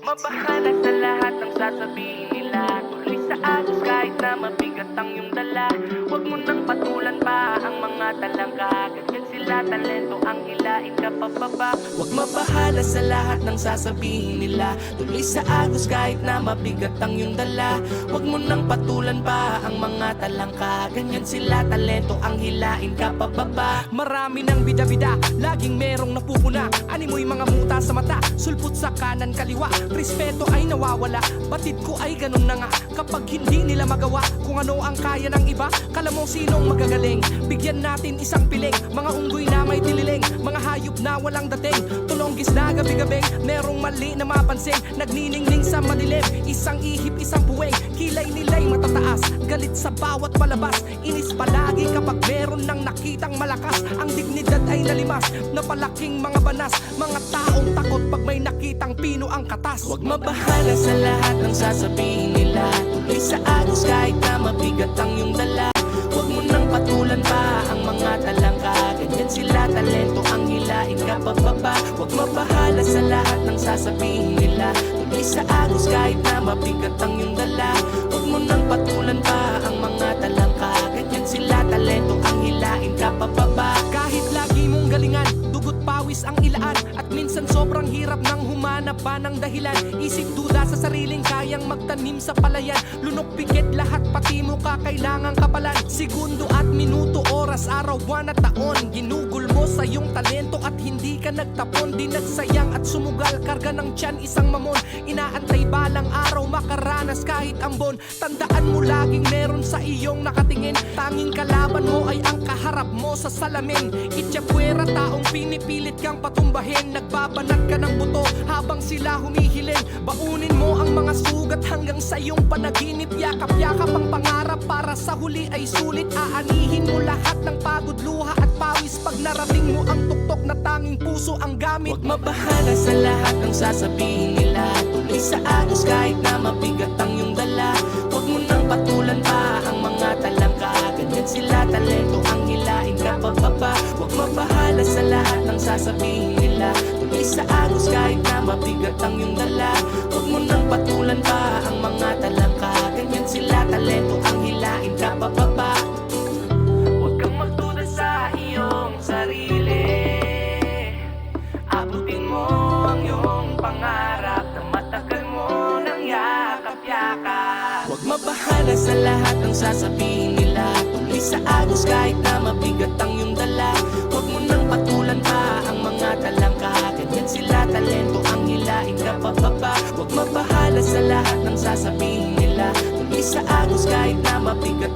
mabahala sa lahat ng sasabihin nila. Tuloy sa agos kahit na mabigat ang iyong dala. Huwag mo nang patulan pa ang mga talangka. Ganyan sila talento, ang hilain ka pababa. Huwag mabahala sa lahat ng sasabihin nila. Tuloy sa agos kahit na mabigat ang iyong dala. Huwag mo nang patulan pa ang mga talangka. Ganyan sila talento, ang hilain ka pababa. Marami ng bida-bida, laging merong napupuna. Animoy mga muta sa mata, sulpot sa kanan kaliwa. Respeto ay nawawala, batid ko ay ganun na nga. Kapag hindi nila magawa kung ano ang kaya ng iba, kala mo sinong magagaling. Bigyan natin isang piling, mga unggoy na may tililing, mga hayop na walang dating. Tulonggis na gabi-gabing, merong mali na mapansin. Nagniningning sa madilim, isang ihip, isang buweng. Kilay nila'y matataas, galit sa bawat palabas. Inis palagi kapag meron nang nakitang malakas. Ang dignidad ay nalimas, napalaking mga banas. Mga taong takot pag may nakitang pino ang katas. Huwag mabahala sa lahat ng sasabihin nila. Tuloy sa agos kahit na mabigat ang iyong dala. Huwag mo nang patulan pa ang mga talangka. Ganyan sila talento, ang hilain ka pababa. Huwag mabahala sa lahat ng sasabihin nila. Tuloy sa agos kahit na mabigat ang iyong dala. Huwag mo nang patulan pa ang mga talangka. Ganyan sila talento, ang hilain ka pababa. Kahit lagi mong galingan, dugot pawis ang ilaan. At minsan sobrang hirap nang humanap pa ng dahilan. Isip duda sa sariling kayang magtanim sa palayan. Lunok pikit lahat pati mo kailangang kapalan. Segundo at minuto, oras, araw, buwan at taon. Ginugol mo sa iyong talento at hindi ka nagtapon. Di nagsayang at sumugal, karga ng tiyan isang mamon. Inaantay balang araw makaranas kahit ambon. Tandaan mo laging meron sa iyong nakatingin. Tanging kalaban mo ay ang kaharap mo sa salamin. Ityapuera taong pinipilit kang patumbahin. Nagbabanat ka ng buto habang sila humihiling. Baunin mo ang mga sugat hanggang sa iyong panaginip. Yakap-yakap ang pangarap para sa huli ay sulit. Aanihin mo lahat ng pagod, luha at pawis. Pag narating mo ang tuktok na tanging puso ang gamit. Huwag mabahala sa lahat ng sasabihin nila. Tuloy sa agos kahit na mabigat ang iyong dala. Huwag mo nang patulan pa ang mga talangka. Ganyan sila talento, ang hilain ka pababa. Huwag mabahala sa lahat ng sasabihin nila. Tuloy sa agos kahit na mabigat ang iyong dala. Huwag mo nang patulan pa ang mga talangka. Ganyan sila talento, ang hilain ka pababa. Huwag kang magduda sa iyong sarili. Abutin mo ang iyong pangarap na matagal mo nang yakap-yakap. Huwag mabahala sa lahat ng sasabihin nila. Tuloy sa agos kahit na mabigat ang iyong dala. Huwag mo nang patulan pa ang mga talangka. Ganyan sila talento, ang hilain ka pababa. Huwag mabahala sa lahat ng sasabihin nila. Tuloy sa agos kahit na mabigat